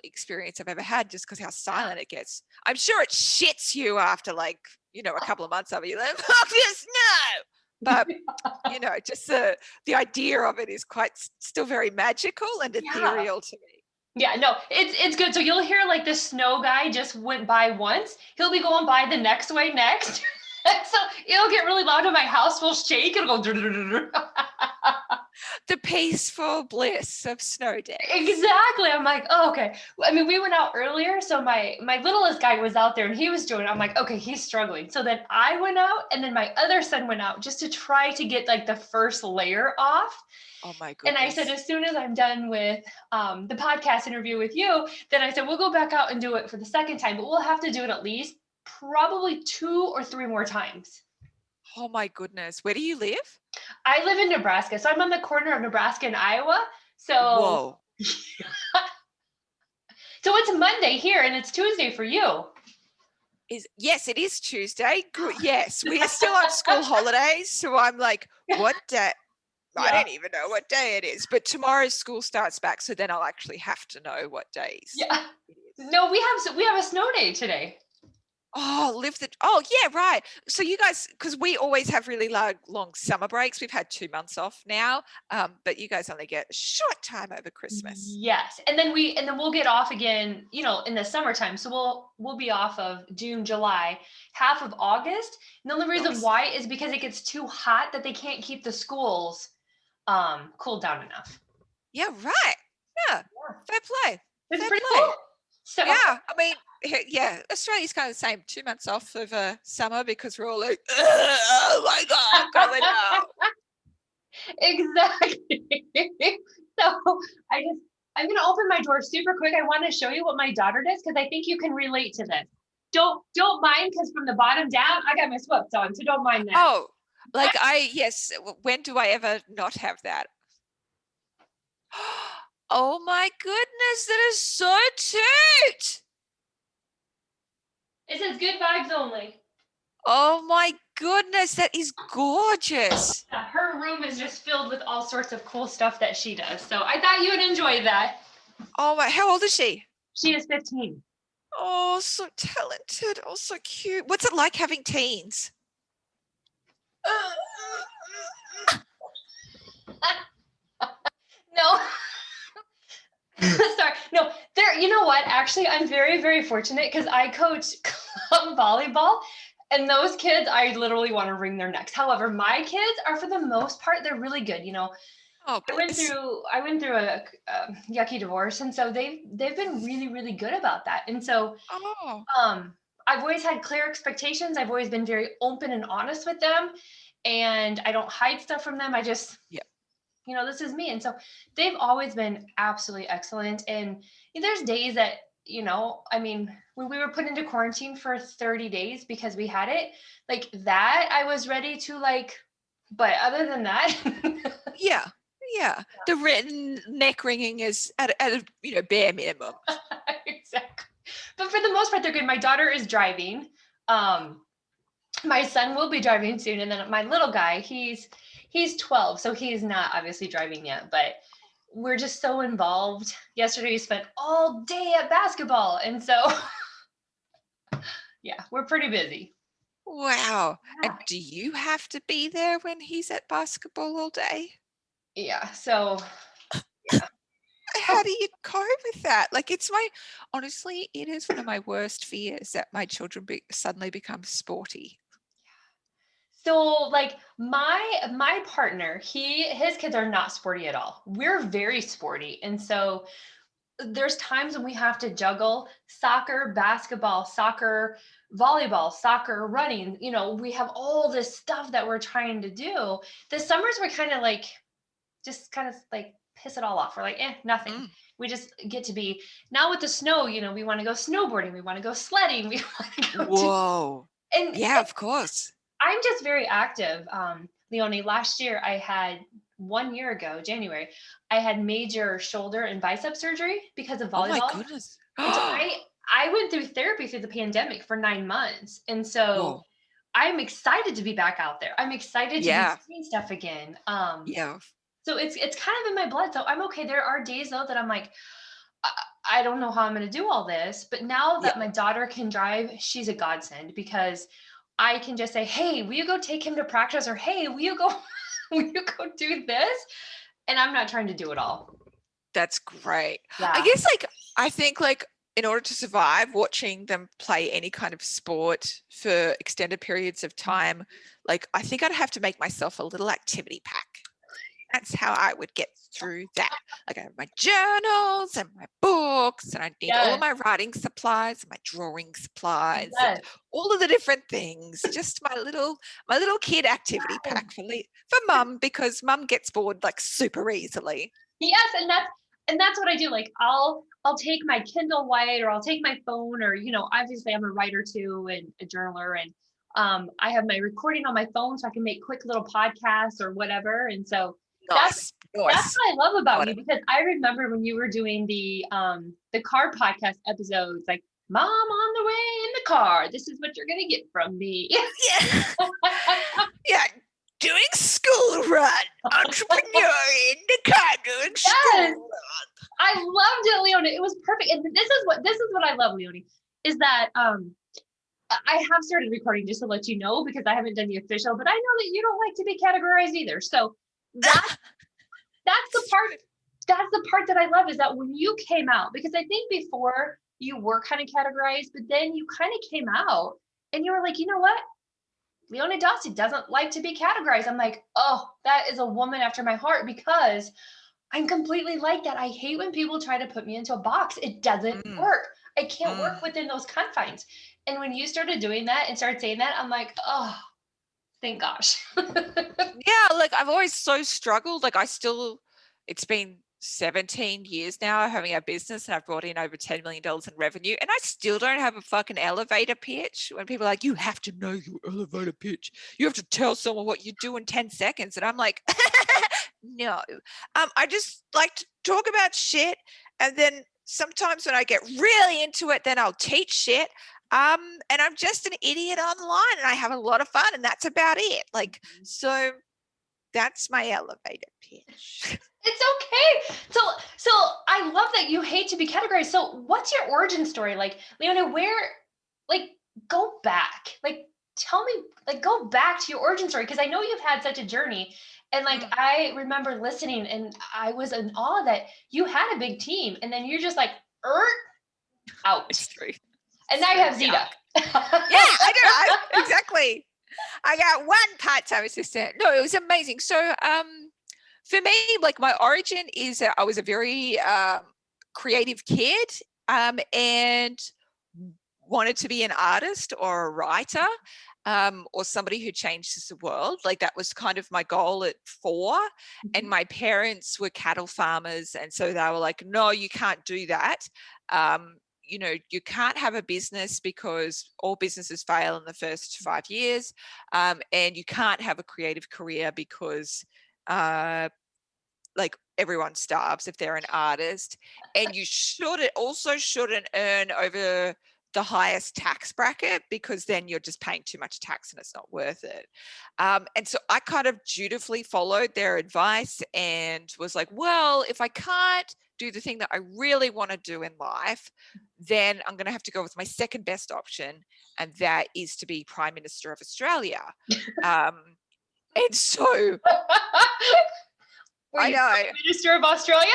experience I've ever had, just because how silent it gets. I'm sure it shits you after like, a couple of months of it. You're like, fuck this, no. But just the idea of it is quite still very magical and Yeah. ethereal to me. Yeah, no, it's good. So you'll hear like this snow guy just went by once. He'll be going by the next way next. So it'll get really loud and my house will shake. It'll go. The peaceful bliss of snow days. Exactly. I'm like, oh, okay. I mean, we went out earlier, so my littlest guy was out there and he was doing it. I'm like, okay, he's struggling. So then I went out, and then my other son went out just to try to get like the first layer off. Oh my And I said, goodness. as soon as I'm done with the podcast interview with you, then I said, we'll go back out and do it for the second time, but we'll have to do it at least probably 2 or 3 more times. Oh my goodness. Where do you live? I live in Nebraska, so I'm on the corner of Nebraska and Iowa. So, Whoa. so it's Monday here and it's Tuesday for you. Yes, it is Tuesday. Good. Yes, we are still on school holidays. So I'm like, what day? Yeah. I don't even know what day it is, but tomorrow's school starts back. So then I'll actually have to know what days. Yeah. It is. No, we have a snow day today. Oh, yeah, right. So you guys, because we always have really long summer breaks. We've had 2 months off now, but you guys only get a short time over Christmas. Yes, and then we'll get off again, in the summertime. So we'll be off of June, July, half of August. And the only reason Nice. why is because it gets too hot that they can't keep the schools cooled down enough. Yeah, right. Yeah, fair play. It's Fair pretty play. cool. So Yeah, I mean, yeah, Australia's kind of the same. 2 months off over summer because we're all like, oh my God, going out. exactly. So I'm gonna open my door super quick. I want to show you what my daughter does because I think you can relate to this. Don't mind, because from the bottom down, I got my sweats on, so don't mind that. Oh, like yes. When do I ever not have that? Oh my goodness, that is so cute. It says good vibes only. Oh my goodness, that is gorgeous. Her room is just filled with all sorts of cool stuff that she does. So I thought you would enjoy that. Oh my, how old is she? She is 15. Oh, so talented. Oh, so cute. What's it like having teens? No. Sorry. No, you know what? Actually, I'm very, very fortunate because I coach club volleyball, and those kids, I literally want to wring their necks. However, my kids are, for the most part, they're really good. Oh, I went bless. through a yucky divorce, and so they've been really, really good about that. And so, Oh, I've always had clear expectations. I've always been very open and honest with them, and I don't hide stuff from them. I just, yeah. this is me. And so they've always been absolutely excellent. And there's days that, I mean, when we were put into quarantine for 30 days because we had it, like that, I was ready to but other than that, Yeah. Yeah. The neck ringing is at a bare minimum. exactly. But for the most part, they're good. My daughter is driving. My son will be driving soon. And then my little guy, he's 12, so he's not obviously driving yet, but we're just so involved. Yesterday we spent all day at basketball, and so yeah, we're pretty busy. Wow. Yeah. And do you have to be there when he's at basketball all day? Yeah, so yeah. How do you cope with that? Like, honestly, it is one of my worst fears that my children suddenly become sporty. So my partner, his kids are not sporty at all. We're very sporty, and so there's times when we have to juggle soccer, basketball, soccer, volleyball, soccer, running. We have all this stuff that we're trying to do. The summers were kind of just kind of piss it all off. We're like, nothing. We just get to be. Now with the snow, we want to go snowboarding, we want to go sledding, we want to go. Whoa. And yeah, of course. I'm just very active. Leonie, last year 1 year ago, January, I had major shoulder and bicep surgery because of volleyball. Oh my goodness. And so I went through therapy through the pandemic for 9 months. And so Whoa. I'm excited to be back out there. I'm excited to be seeing stuff again. Yeah. So it's kind of in my blood. So I'm okay. There are days though that I'm like, I don't know how I'm going to do all this. But now Yeah. that my daughter can drive, she's a godsend because I can just say, hey, will you go take him to practice? Or hey, will you go, will you go do this? And I'm not trying to do it all. That's great. I Yeah. guess like I think like in order to survive watching them play any kind of sport for extended periods of time, like I think I'd have to make myself a little activity pack. That's how I would get through that. Like I have my journals and my books, and I need all of Yes. my writing supplies, my drawing supplies, and Yes. all of the different things. Just my little kid activity pack for mum, because mum gets bored like super easily. Yes, and that's what I do. Like I'll take my Kindle White or I'll take my phone or obviously I'm a writer too and a journaler and I have my recording on my phone so I can make quick little podcasts or whatever. And so that's Nice, that's nice. what I love about Got you it. because I remember when you were doing the car podcast episodes like mom on the way in the car. This is what you're gonna get from me. Yeah. Yeah, doing school run, entrepreneur in the car doing school Yes. run. I loved it, Leonie. It was perfect. And this is what I love, Leonie, is that I have started recording just to let you know because I haven't done the official, but I know that you don't like to be categorized either. So that that's the part that's the part that I love is that when you came out, because I think before you were kind of categorized, but then you kind of came out and you were like, you know what? Leonie Dawson doesn't like to be categorized. I'm like, oh, that is a woman after my heart because I'm completely like that. I hate when people try to put me into a box. It doesn't Mm, work. I can't mm. work within those confines. And when you started doing that and started saying that, I'm like, oh, thank gosh. Yeah, like I've always so struggled. Like it's been 17 years now having a business and I've brought in over $10 million in revenue and I still don't have a fucking elevator pitch. When people are like, you have to know your elevator pitch. You have to tell someone what you do in 10 seconds. And I'm like, no. I just like to talk about shit. And then sometimes when I get really into it, then I'll teach shit. And I'm just an idiot online and I have a lot of fun and that's about it. Like, so that's my elevator pitch. It's okay. So I love that you hate to be categorized. So what's your origin story? Like, Leonie, like, go back. Like, tell me, like, go back to your origin story. Cause I know you've had such a journey. And like, I remember listening and I was in awe that you had a big team and then you're just like, out. It's true. And now you have Zeta. Yeah, I know. Exactly. I got one part-time assistant. No, it was amazing. So for me, like my origin is I was a very creative kid and wanted to be an artist or a writer or somebody who changes the world. Like that was kind of my goal at 4. And my parents were cattle farmers. And so they were like, no, you can't do that. You can't have a business because all businesses fail in the first 5 years. And you can't have a creative career because like everyone starves if they're an artist. And you shouldn't earn over the highest tax bracket because then you're just paying too much tax and it's not worth it. And so I kind of dutifully followed their advice and was like, well, if I can't do the thing that I really want to do in life, then I'm going to have to go with my second best option. And that is to be Prime Minister of Australia. And so Were I you know. Prime Minister of Australia?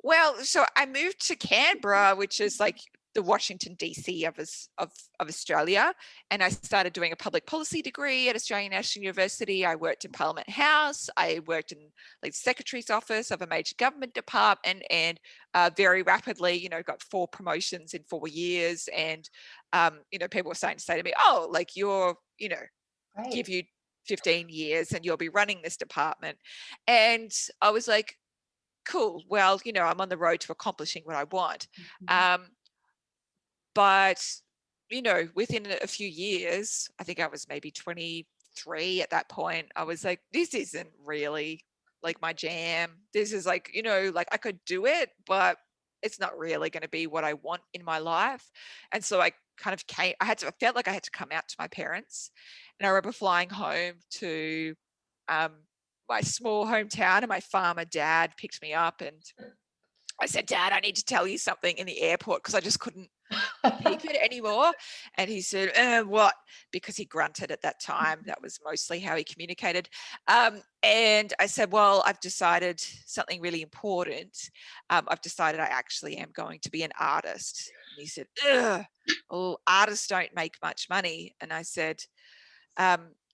Well, so I moved to Canberra, which is like the Washington DC of Australia, and I started doing a public policy degree at Australian National University. I worked in Parliament House. I worked in like the Secretary's office of a major government department, and very rapidly, got 4 promotions in 4 years. And people were starting to say to me, "Oh, like you're, Right. give you 15 years and you'll be running this department." And I was like, cool, well, I'm on the road to accomplishing what I want. But within a few years, I think I was maybe 23 at that point, I was like, this isn't really like my jam. This is like, like I could do it, but it's not really going to be what I want in my life. And so I kind of I felt like I had to come out to my parents. And I remember flying home to my small hometown, and my farmer dad picked me up, and I said, Dad, I need to tell you something in the airport, because I just couldn't keep it anymore. And he said, what? Because he grunted at that time. That was mostly how he communicated. And I said, well, I've decided something really important. I've decided I actually am going to be an artist. And he said, well, artists don't make much money. And I said,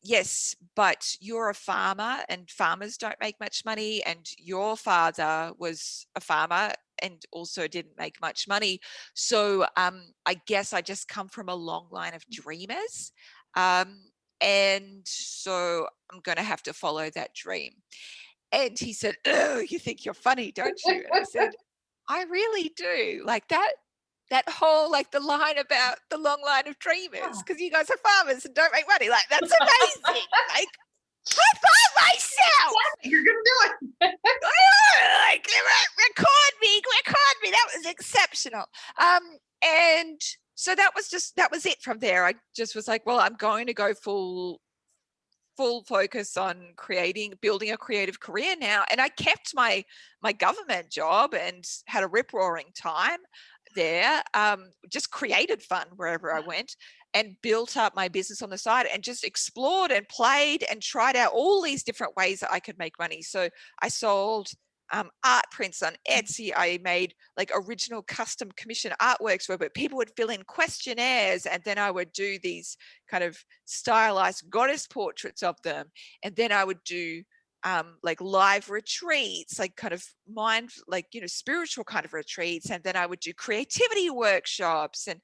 yes, but you're a farmer and farmers don't make much money. And your father was a farmer and also didn't make much money. So I guess I just come from a long line of dreamers. And so I'm going to have to follow that dream. And he said, oh, you think you're funny, don't you? And I said, I really do. Like that whole, like, the line about the long line of dreamers, because you guys are farmers and don't make money. Like, that's amazing. Like, high five myself. You're gonna do it. Like, record me. That was exceptional. And so that was it from there. I just was like, well, I'm going to go full focus on building a creative career now. And I kept my government job and had a rip roaring time there. Just created fun wherever I went, and built up my business on the side, and just explored and played and tried out all these different ways that I could make money. So I sold art prints on Etsy. I made like original custom commission artworks where people would fill in questionnaires, and then I would do these kind of stylized goddess portraits of them. And then I would do like live retreats, like kind of spiritual kind of retreats. And then I would do creativity workshops, and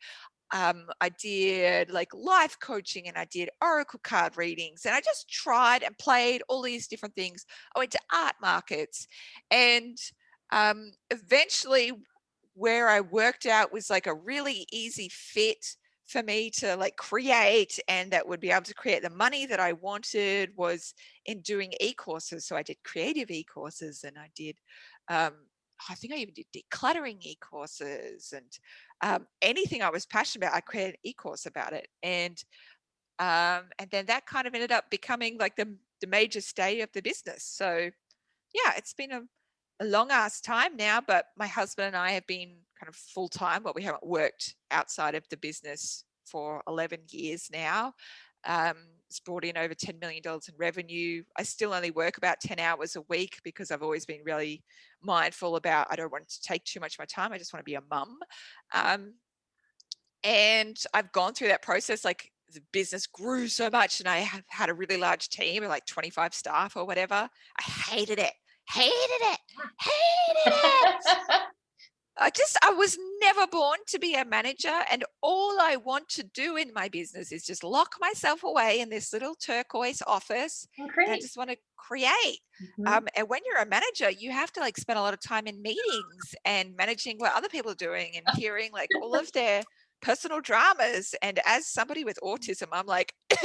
I did like life coaching, and I did oracle card readings, and I just tried and played all these different things. I went to art markets, and eventually where I worked out was like a really easy fit for me to like create, and that would be able to create the money that I wanted, was in doing e-courses. So I did creative e-courses, and I did I think I even did decluttering e-courses, and anything I was passionate about, I created an e-course about it. And then that kind of ended up becoming like the major stay of the business. So yeah, it's been a long ass time now, but my husband and I have been kind of full time. Well, we haven't worked outside of the business for 11 years now. It's brought in over $10 million in revenue. I still only work about 10 hours a week, because I've always been really mindful about, I don't want to take too much of my time. I just want to be a mum. And I've gone through that process. Like, the business grew so much, and I have had a really large team of like 25 staff or whatever. I hated it. I was never born to be a manager, and all I want to do in my business is just lock myself away in this little turquoise office, and I just want to create. And when you're a manager, you have to like spend a lot of time in meetings and managing what other people are doing, and hearing like all of their personal dramas. And as somebody with autism, I'm like, no,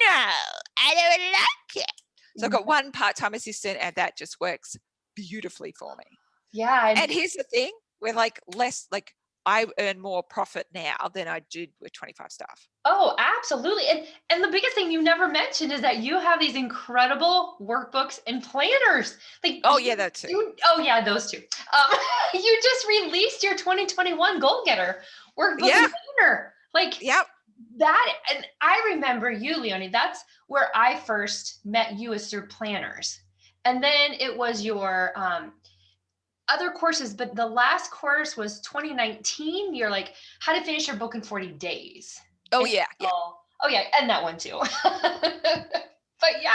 I don't like it. So I've got one part-time assistant, and that just works beautifully for me. Yeah. And here's the thing, we're like I earn more profit now than I did with 25 staff. Oh, absolutely. And the biggest thing you never mentioned is that you have these incredible workbooks and planners. Like, oh yeah, that too. Oh yeah, those two. You just released your 2021 Goal Getter workbook and planner. Like, yep. That, and I remember you, Leonie. That's where I first met you, as through planners, and then it was your other courses. But the last course was 2019. You're like, how to finish your book in 40 days. Oh yeah. Oh yeah, and that one too. But yeah,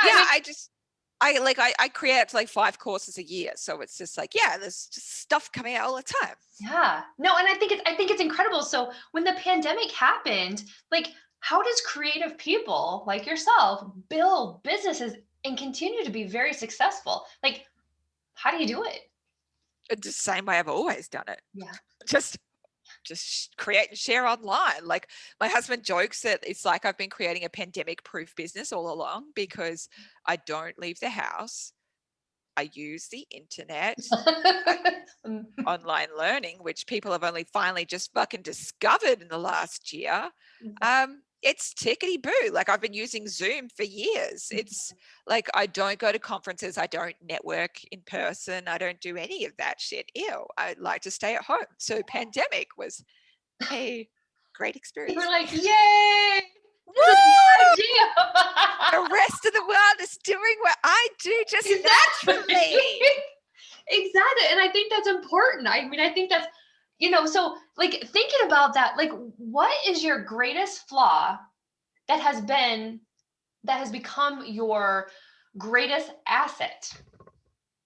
I create like 5 courses a year, so it's just like, yeah, there's just stuff coming out all the time. Yeah, no, and I think it's incredible. So when the pandemic happened, like, how does creative people like yourself build businesses and continue to be very successful? Like, how do you do it? It's the same way I've always done it. Yeah. Just create and share online. Like, my husband jokes that it's like I've been creating a pandemic proof business all along, because I don't leave the house. I use the internet, online learning, which people have only finally just fucking discovered in the last year. it's tickety boo. Like I've been using Zoom for years. It's like I don't go to conferences. I don't network in person. I don't do any of that shit. Ew. I like to stay at home. So pandemic was a great You were experience. like, yay! This is Woo! my jam. The rest of the world is doing what I do just Exactly. naturally. Exactly. And I think that's important. I mean, I think that's, so like thinking about that, like what is your greatest flaw that has become your greatest asset?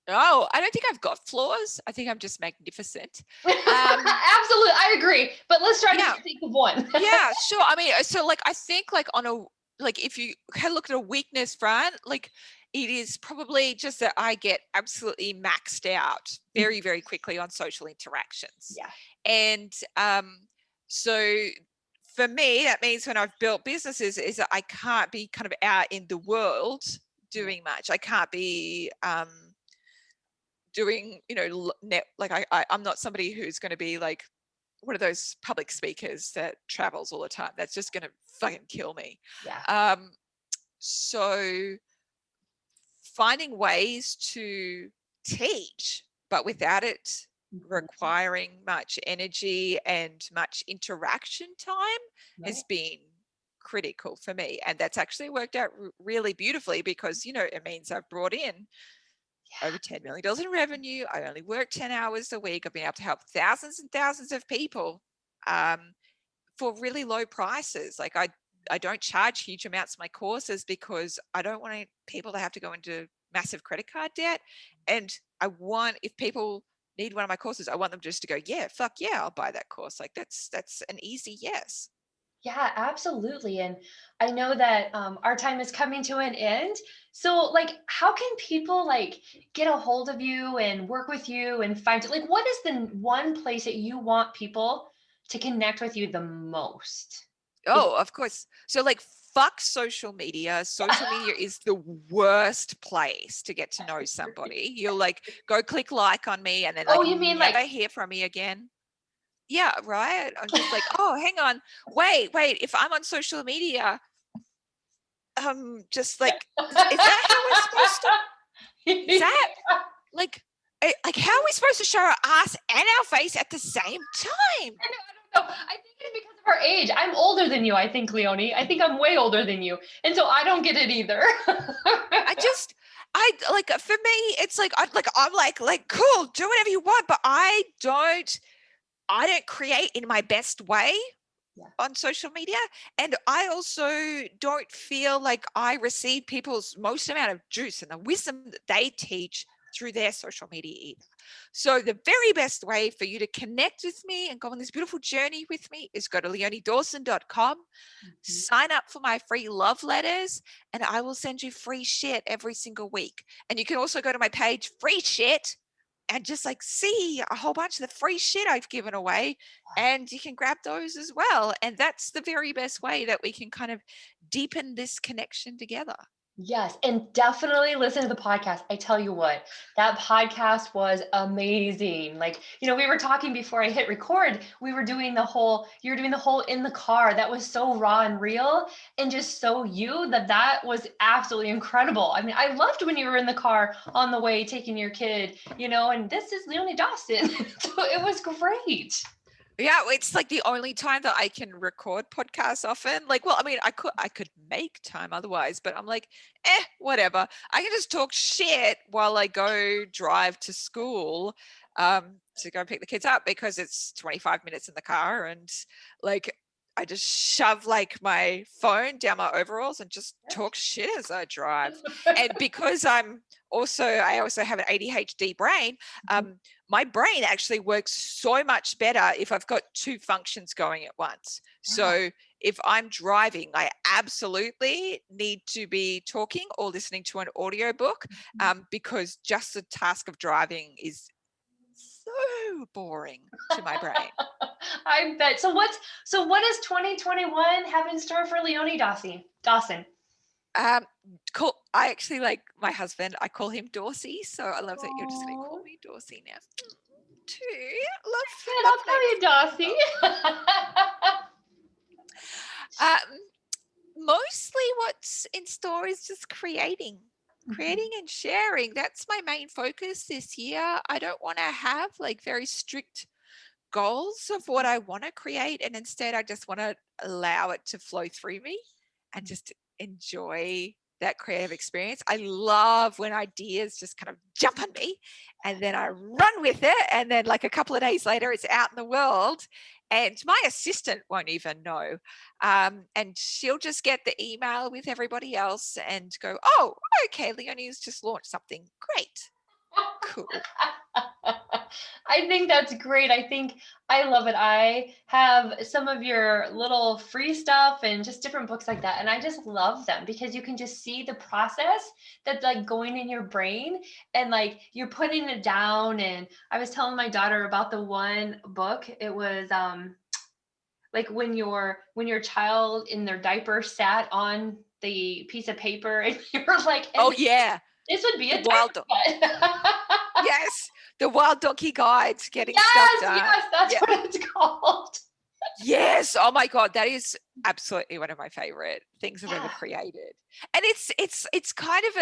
Oh, I don't think I've got flaws. I think I'm just magnificent. Absolutely. I agree. But let's try Yeah. to think of one. Yeah, sure. I mean, so like I think like on a like if you can look at a weakness front, like it is probably just that I get absolutely maxed out very, very quickly on social interactions. Yeah. And so for me, that means when I've built businesses is that I can't be kind of out in the world doing much. I can't be doing, I'm not somebody who's going to be like one of those public speakers that travels all the time. That's just going to fucking kill me. Yeah. So finding ways to teach, but without it requiring much energy and much interaction time has been critical for me. And that's actually worked out really beautifully because, it means I've brought in over $10 million in revenue. I only work 10 hours a week. I've been able to help thousands and thousands of people for really low prices. Like I don't charge huge amounts of my courses because I don't want people to have to go into massive credit card debt. And if people need one of my courses, I want them just to go, yeah, fuck yeah, I'll buy that course. Like that's an easy yes. Yeah, absolutely. And I know that our time is coming to an end. So, like, how can people like get a hold of you and work with you and find like what is the one place that you want people to connect with you the most? Oh, of course. So like fuck social media. Social media is the worst place to get to know somebody. You'll like go click like on me and then Oh, like you mean never like hear from me again. Yeah, right. I'm just like, oh, hang on. Wait. If I'm on social media, just like, is that how we're supposed to? Is that like, like how are we supposed to show our ass and our face at the same time? I don't know. I think it's because of our age. I'm older than you, I think, Leonie. I think I'm way older than you. And so I don't get it either. I like for me, it's like I'm like cool, do whatever you want, but I don't create in my best way on social media. And I also don't feel like I receive people's most amount of juice and the wisdom that they teach through their social media either. So the very best way for you to connect with me and go on this beautiful journey with me is go to leoniedawson.com, sign up for my free love letters, and I will send you free shit every single week. And you can also go to my page, free shit, and just like see a whole bunch of the free shit I've given away, and you can grab those as well. And that's the very best way that we can kind of deepen this connection together. Yes, and definitely listen to the podcast. I tell you what, that podcast was amazing. Like, we were talking before I hit record, you were doing the whole in the car. That was so raw and real and just so you that was absolutely incredible. I mean, I loved when you were in the car on the way taking your kid, and this is Leonie Dawson. So it was great. Yeah, it's like the only time that I can record podcasts often. Like, well, I mean, I could make time otherwise, but I'm like, whatever. I can just talk shit while I go drive to school to go pick the kids up because it's 25 minutes in the car, and like I just shove like my phone down my overalls and just talk shit as I drive. And because I also have an ADHD brain, my brain actually works so much better if I've got two functions going at once. So if I'm driving, I absolutely need to be talking or listening to an audiobook because just the task of driving is so boring to my brain. I bet. So what does 2021 have in store for Leonie Dawson? Cool. I actually like my husband. I call him Dorsey, so I love that you're just going to call me Dorsey now. Too. Good, I'll call you Dorsey. mostly what's in store is just creating Mhm. and sharing. That's my main focus this year. I don't want to have like very strict goals of what I want to create. And instead, I just want to allow it to flow through me and just enjoy that creative experience. I love when ideas just kind of jump on me and then I run with it. And then, like a couple of days later, it's out in the world. And my assistant won't even know. And she'll just get the email with everybody else and go, oh, okay, Leonie's just launched something. Great. Cool. I think that's great. I think I love it. I have some of your little free stuff and just different books like that. And I just love them because you can just see the process that's like going in your brain and like you're putting it down. And I was telling my daughter about the one book. It was like when your child in their diaper sat on the piece of paper and you were like, and Oh, yeah. this would be The a wild diaper cut. Yes, the Wild Donkey Guide to getting stuff Yes, done. yes, that's Yeah. what it's called. Yes. Oh my God, that is absolutely one of my favorite things I've ever Yeah. created. And it's kind of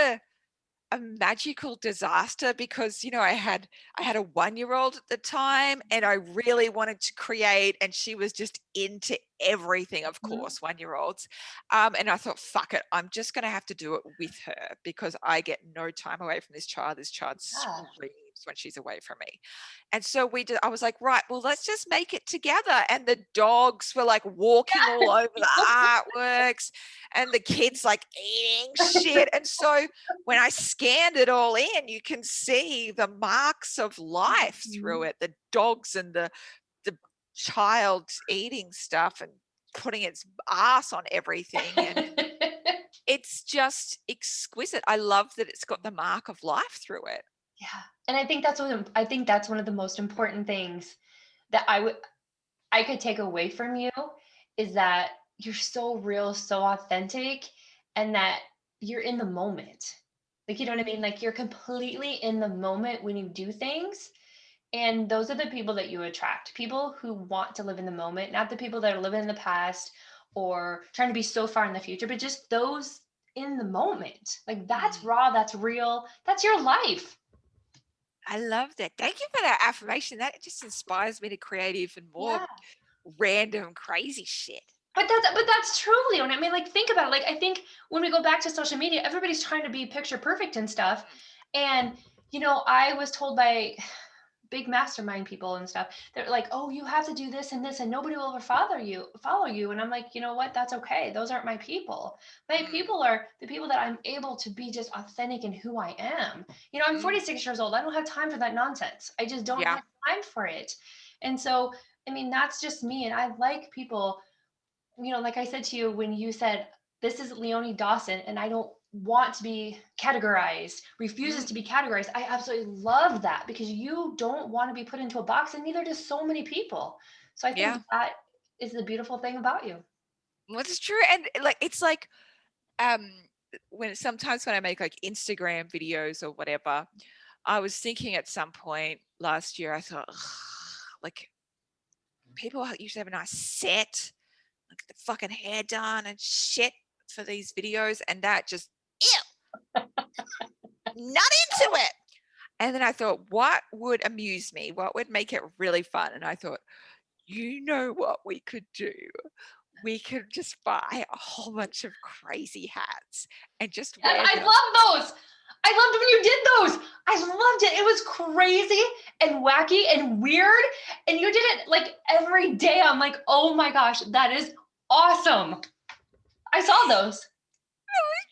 a magical disaster because I had a 1-year-old at the time and I really wanted to create and she was just into everything, of Mhm. course, 1-year-olds. And I thought, fuck it, I'm just gonna have to do it with her because I get no time away from this child. This child Yeah. screams when she's away from me. And so I was like, right, well, let's just make it together. And the dogs were like walking all over the artworks and the kids like eating shit. And so when I scanned it all in, you can see the marks of life through Mhm. it, the dogs and the child eating stuff and putting its ass on everything. And it's just exquisite. I love that it's got the mark of life through it. Yeah. And I think that's one of the most important things that I could take away from you is that you're so real, so authentic, and that you're in the moment. Like, you know what I mean? Like, you're completely in the moment when you do things. And those are the people that you attract, people who want to live in the moment, not the people that are living in the past or trying to be so far in the future, but just those in the moment. Like, that's Mm. raw, that's real, that's your life. I love that. Thank you for that affirmation. That just inspires me to create even more Yeah. random, crazy shit. But that's true, Leon. I mean, like, think about it. Like, I think when we go back to social media, everybody's trying to be picture perfect and stuff. And I was told by big mastermind people and stuff, they're like, oh, you have to do this and this, and nobody will ever follow you. And I'm like, you know what? That's okay. Those aren't my people. My Mm, people are the people that I'm able to be just authentic in who I am. I'm mm, 46 years old. I don't have time for that nonsense. I just don't yeah. have time for it. And so, I mean, that's just me. And I like people, like I said to you when you said, this is Leonie Dawson, and I don't want to be categorized, refuses Mm, to be categorized. I absolutely love that because you don't want to be put into a box, and neither does so many people. So I think yeah. that is the beautiful thing about you. Well, it's true. And like, it's like, um, sometimes when I make like Instagram videos or whatever, I was thinking at some point last year, I thought, "Ugh, like people usually have a nice set, like the fucking hair done and shit for these videos. And that just, ew, not into it. And then I thought, what would amuse me? What would make it really fun? And I thought, you know what we could do? We could just buy a whole bunch of crazy hats and just And wear I them. love those. I loved when you did those. I loved it. It was crazy and wacky and weird. And you did it like every day. I'm like, oh my gosh, that is awesome. I saw those.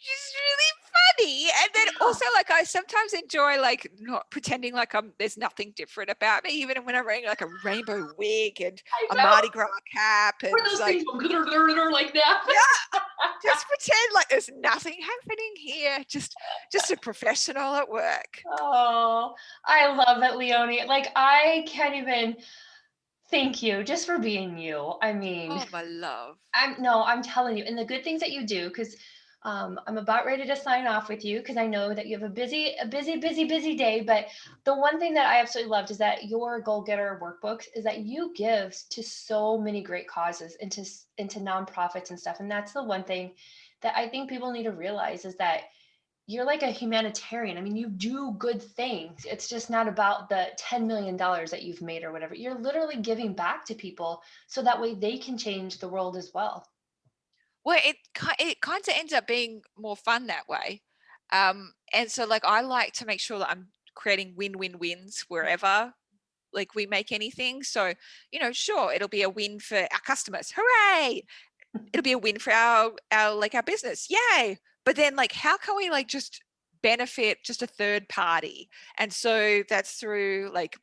Just really funny. And then Yeah. also, like, I sometimes enjoy like not pretending like there's nothing different about me, even when I'm wearing like a rainbow wig and I a know. Mardi Gras cap. Where And those like, things go like that. yeah, just pretend like there's nothing happening here. Just a professional at work. Oh, I love it, Leonie. Like, I can't even thank you just for being you. I mean, Oh, my love. I'm no, I'm telling you, and the good things that you do, because I'm about ready to sign off with you because I know that you have a busy day. But the one thing that I absolutely loved is that your Goal Getter workbooks is that you give to so many great causes, into nonprofits and stuff. And that's the one thing that I think people need to realize is that you're like a humanitarian. I mean, you do good things. It's just not about the $10 million that you've made or whatever. You're literally giving back to people so that way they can change the world as well. Well, it kind of ends up being more fun that way. And so like I like to make sure that I'm creating win-win-wins wherever like we make anything. So, sure, it'll be a win for our customers. Hooray! It'll be a win for our business. Yay! But then like how can we like just benefit just a third party? And so that's through like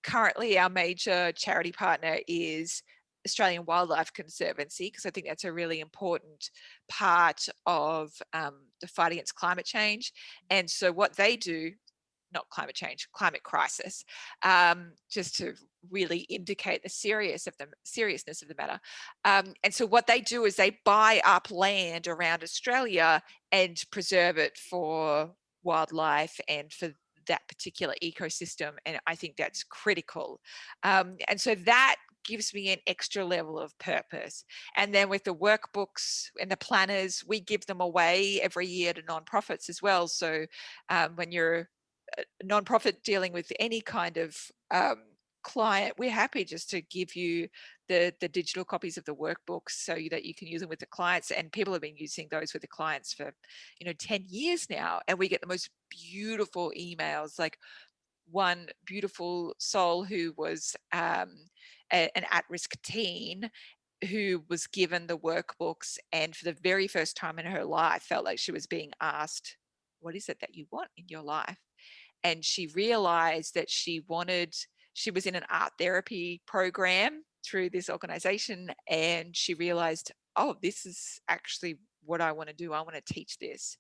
currently our major charity partner is Australian Wildlife Conservancy, because I think that's a really important part of the fight against climate change. And so what they do, not climate change, climate crisis, just to really indicate the seriousness of the matter. And so what they do is they buy up land around Australia and preserve it for wildlife and for that particular ecosystem. And I think that's critical. And so that gives me an extra level of purpose. And then with the workbooks and the planners, we give them away every year to nonprofits as well. So when you're a nonprofit dealing with any kind of client, we're happy just to give you the digital copies of the workbooks so that you can use them with the clients. And people have been using those with the clients for 10 years now, and we get the most beautiful emails. Like one beautiful soul who was an at-risk teen who was given the workbooks, and for the very first time in her life felt like she was being asked, what is it that you want in your life? And she realized that she was in an art therapy program through this organization, and she realized, oh, this is actually what I want to do. I want to teach this.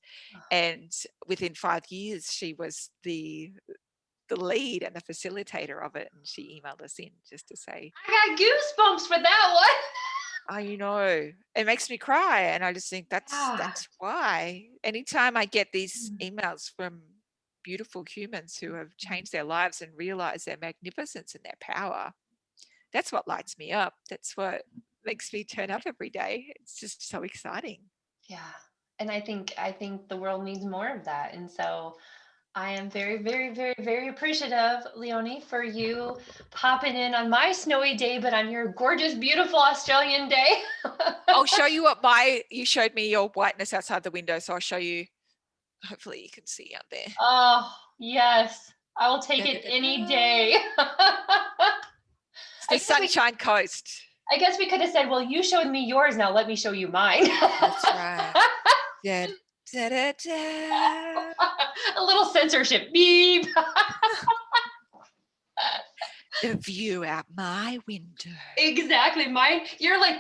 And within 5 years, she was the lead and the facilitator of it. And she emailed us in just to say, I got goosebumps for that one. it makes me cry. And I just think that's Yeah. why anytime I get these emails from beautiful humans who have changed their lives and realized their magnificence and their power, that's what lights me up. That's what makes me turn up every day. It's just so exciting. Yeah. And I think the world needs more of that. And so I am very, very, very, very appreciative, Leonie, for you popping in on my snowy day, but on your gorgeous, beautiful Australian day. I'll show you you showed me your whiteness outside the window. So I'll show you, hopefully you can see out there. Oh, yes. I will take it any day. It's the Sunshine Coast. I guess we could have said, well, you showed me yours. Now let me show you mine. That's right. Da, da, da, da. A little censorship. Beep. The view out my window. Exactly. Mine. You're like,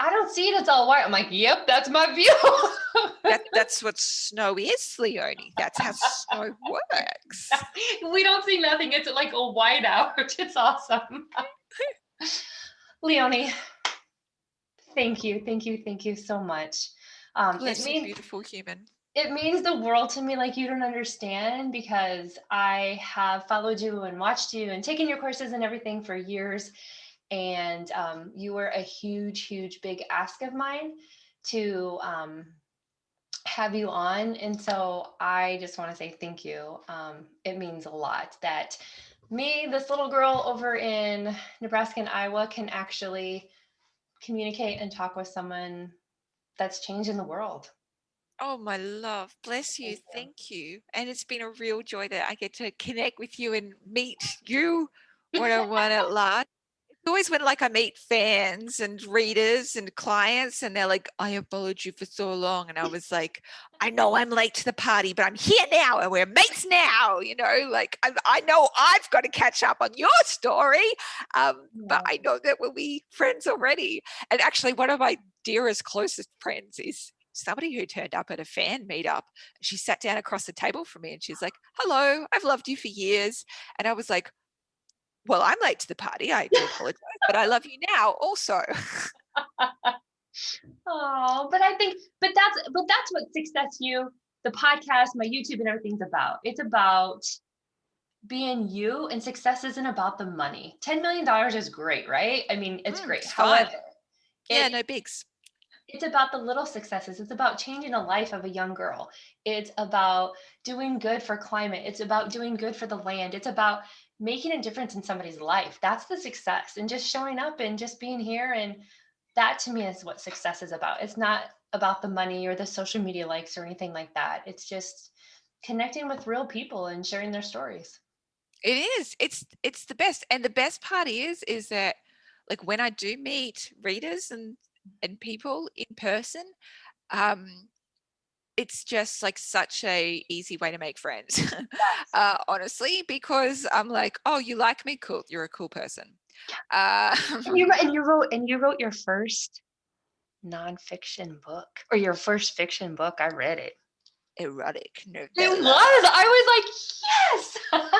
I don't see it. It's all white. I'm like, yep, that's my view. That's what snow is, Leonie. That's how snow works. We don't see nothing. It's like a whiteout. It's awesome. Leonie, thank you so much. Bless you, beautiful human. It means the world to me, like you don't understand, because I have followed you and watched you and taken your courses and everything for years. And you were a huge, huge, big ask of mine to have you on. And so I just want to say thank you. It means a lot that me, this little girl over in Nebraska and Iowa, can actually communicate and talk with someone that's changing the world. Oh, my love. Bless you. Thank you. And it's been a real joy that I get to connect with you and meet you one-on-one at large. It's always when like I meet fans and readers and clients and they're like, I have followed you for so long. And I was like, I know I'm late to the party, but I'm here now and we're mates now. Like I know I've got to catch up on your story. But I know that we'll be friends already. And actually one of my dearest, closest friends is somebody who turned up at a fan meetup. She sat down across the table from me and she's like, hello, I've loved you for years. And I was like, well, I'm late to the party. I do apologize, but I love you now also. Oh, but that's what Success You, the podcast, my YouTube and everything's about. It's about being you, and success isn't about the money. $10 million is great, right? I mean, it's great. It's fun. However, Yeah, it no bigs. it's about the little successes. It's about changing a life of a young girl. It's about doing good for climate. It's about doing good for the land. It's about making a difference in somebody's life. That's the success. And just showing up and just being here. And that to me is what success is about. It's not about the money or the social media likes or anything like that. It's just connecting with real people and sharing their stories. It is. It's the best. And the best part is that like when I do meet readers and people in person, um, it's just like such a easy way to make friends. Honestly, because I'm like, oh, you like me? Cool. You're a cool person. Uh, And you wrote your first nonfiction book or your first fiction book. I read it. erotic It was. novella. I was like, yes.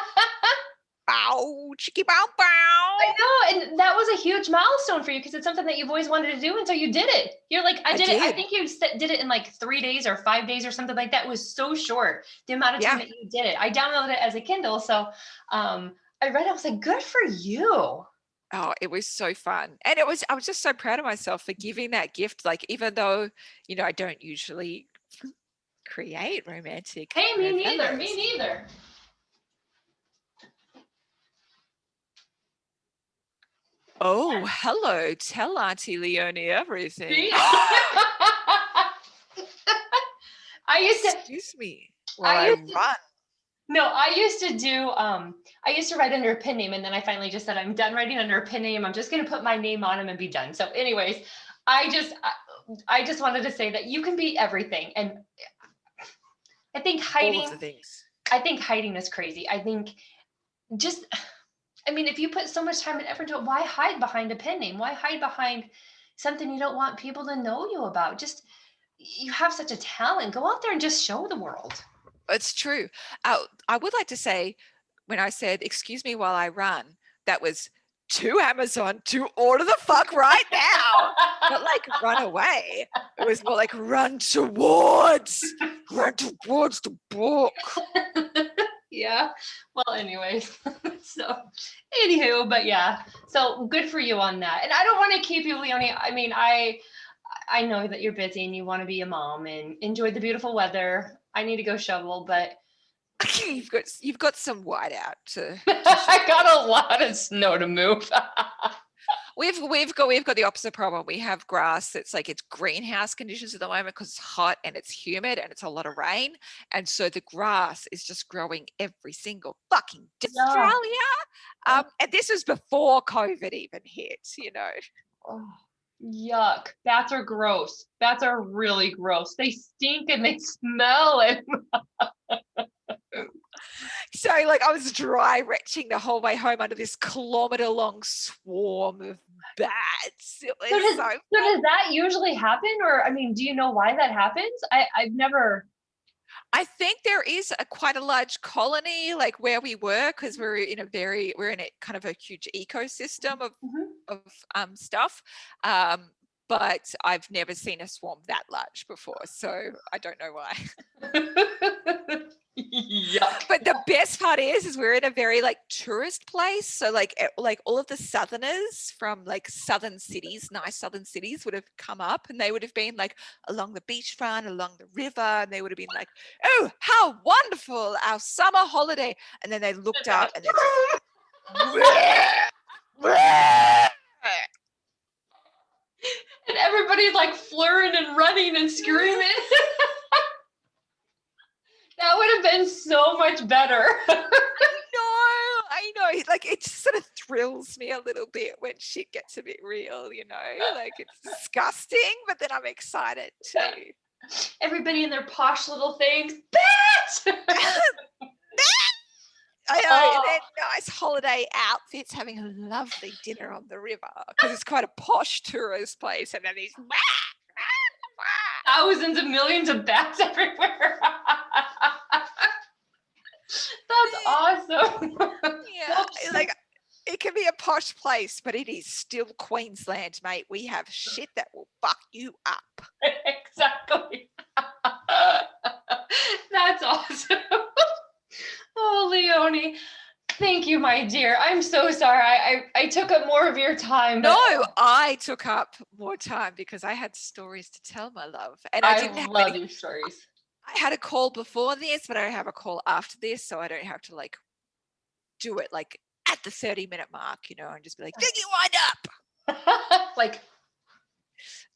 Bow, chicky bow bow. I know. And that was a huge milestone for you because it's something that you've always wanted to do. And so you did it. You're like, I did it. I did. think you did it in like 3 days or 5 days or something like that. It was so short, the amount of time Yeah. that you did it. I downloaded it as a Kindle. So I read it. I was like, good for you. Oh, it was so fun. And I was just so proud of myself for giving that gift. Like, even though, I don't usually create romantic Hey, me neither. novellas. Me neither. Oh, hello. Tell Auntie Leonie everything. See? I used to. Excuse me while I I used to. run. No, I used to do, I used to write under a pen name, and then I finally just said, I'm done writing under a pen name. I'm just going to put my name on them and be done. So anyways, I just wanted to say that you can be everything. And I think All of the things. hiding is crazy. I think just, I mean, if you put so much time and effort into it, why hide behind a pen name? Why hide behind something you don't want people to know you about? Just, you have such a talent. Go out there and just show the world. It's true. I would like to say, when I said, excuse me while I run, that was to Amazon to order the fuck right now. Not like run away. It was more like run towards the book. Yeah. Well, anyways, so anywho, but yeah, so good for you on that. And I don't want to keep you, Leonie. I mean, I know that you're busy and you want to be a mom and enjoy the beautiful weather. I need to go shovel, but you've got some white out to I got a lot of snow to move. We've got the opposite problem. We have grass that's like it's greenhouse conditions at the moment because it's hot and it's humid and it's a lot of rain. And so the grass is just growing every single fucking day. Yeah. Australia. And this is before COVID even hit, Oh, yuck. Bats are gross. Bats are really gross. They stink and they smell. And So like I was dry retching the whole way home under this kilometer-long swarm of bats. It was so does that usually happen? Or, I mean, do you know why that happens? I've never. I think there is quite a large colony like where we were because we're in a kind of a huge ecosystem of stuff. But I've never seen a swarm that large before, so I don't know why. Yuck. But the best part is we're in a very like tourist place, so like all of the southerners from like southern cities, nice southern cities, would have come up, and they would have been like along the beachfront, along the river, and they would have been like, "Oh, how wonderful our summer holiday!" And then they looked up, and they're just and everybody's like flirting and running and screaming. That would have been so much better. I know. Like it just sort of thrills me a little bit when shit gets a bit real, Like it's disgusting, but then I'm excited too. Everybody in their posh little things. Bitch! I know, and then nice holiday outfits, having a lovely dinner on the river because it's quite a posh tourist place, and then these thousands of millions of bats everywhere. That's awesome. Yeah, like It can be a posh place, but it is still Queensland, mate. We have shit that will fuck you up. Exactly. That's awesome. Oh, Leonie, thank you, my dear. I'm so sorry. I took up more of your time. But No, I took up more time because I had stories to tell, my love. And I didn't have love any. your stories. I had a call before this, but I don't have a call after this, so I don't have to like do it like at the 30-minute mark, and just be like, did you wind up? Like,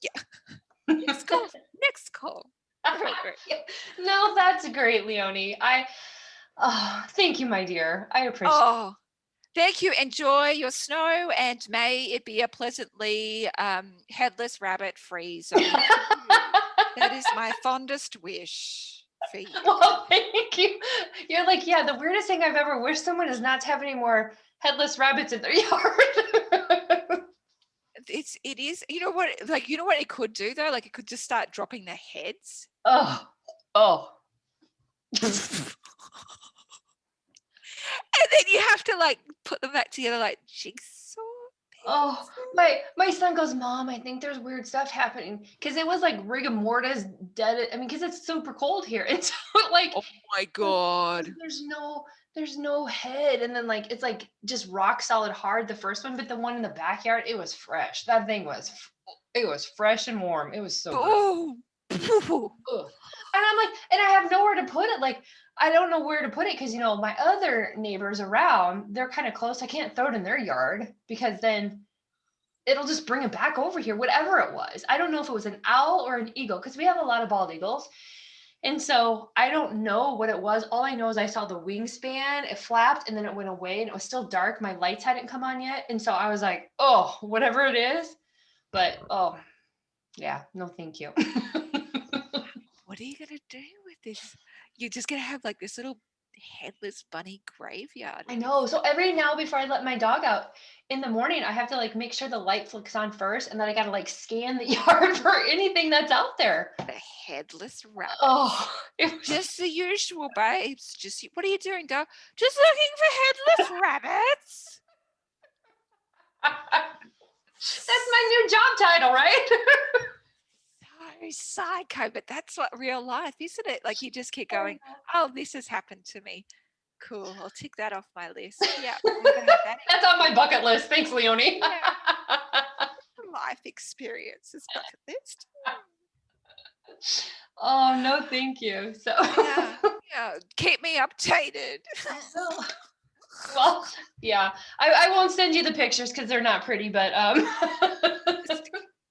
yeah. Next call. No, that's great, Leonie. Thank you, my dear. I appreciate it. Oh, thank you. Enjoy your snow, and may it be a pleasantly headless rabbit free zone. That is my fondest wish for you. Well, thank you. You're like, yeah, the weirdest thing I've ever wished someone is not to have any more headless rabbits in their yard. It is, you know what it could do though? Like it could just start dropping their heads. Oh. And then you have to like put them back together like jigsaw. Oh, my son goes, Mom, I think there's weird stuff happening. Because it was like rigor mortis dead. I mean, because it's super cold here. And so like, oh my God. There's no head. And then like, it's like just rock solid hard, the first one, but the one in the backyard, it was fresh. That thing it was fresh and warm. It was so good. And I'm like, and I have nowhere to put it. Like, I don't know where to put it because, my other neighbors around, they're kind of close. I can't throw it in their yard because then it'll just bring it back over here, whatever it was. I don't know if it was an owl or an eagle because we have a lot of bald eagles. And so I don't know what it was. All I know is I saw the wingspan, it flapped and then it went away and it was still dark. My lights hadn't come on yet. And so I was like, oh, whatever it is. But, oh, yeah, no, thank you. What are you going to do with this? You're just going to have like this little headless bunny graveyard. I know. So every now before I let my dog out in the morning, I have to like make sure the light flicks on first. And then I got to like scan the yard for anything that's out there. The headless rabbit. Oh, just the usual, babes. What are you doing, dog? Just looking for headless rabbits. That's my new job title, right? So psycho, but that's what real life, isn't it? Like you just keep going, oh, this has happened to me. Cool. I'll tick that off my list. Yeah. That's on my bucket list. Thanks, Leonie. Yeah. Life experiences bucket list. Oh, no, thank you. So yeah. Keep me updated. Well, yeah. I won't send you the pictures because they're not pretty, but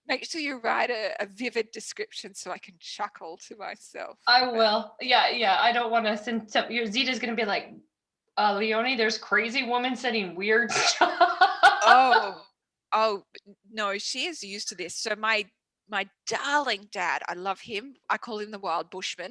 make sure you write a vivid description so I can chuckle to myself. I will. Yeah. I don't want to send your Zita's going to be like, Leonie, there's crazy woman sending weird stuff. Oh, no, she is used to this. So my darling dad, I love him. I call him the wild bushman.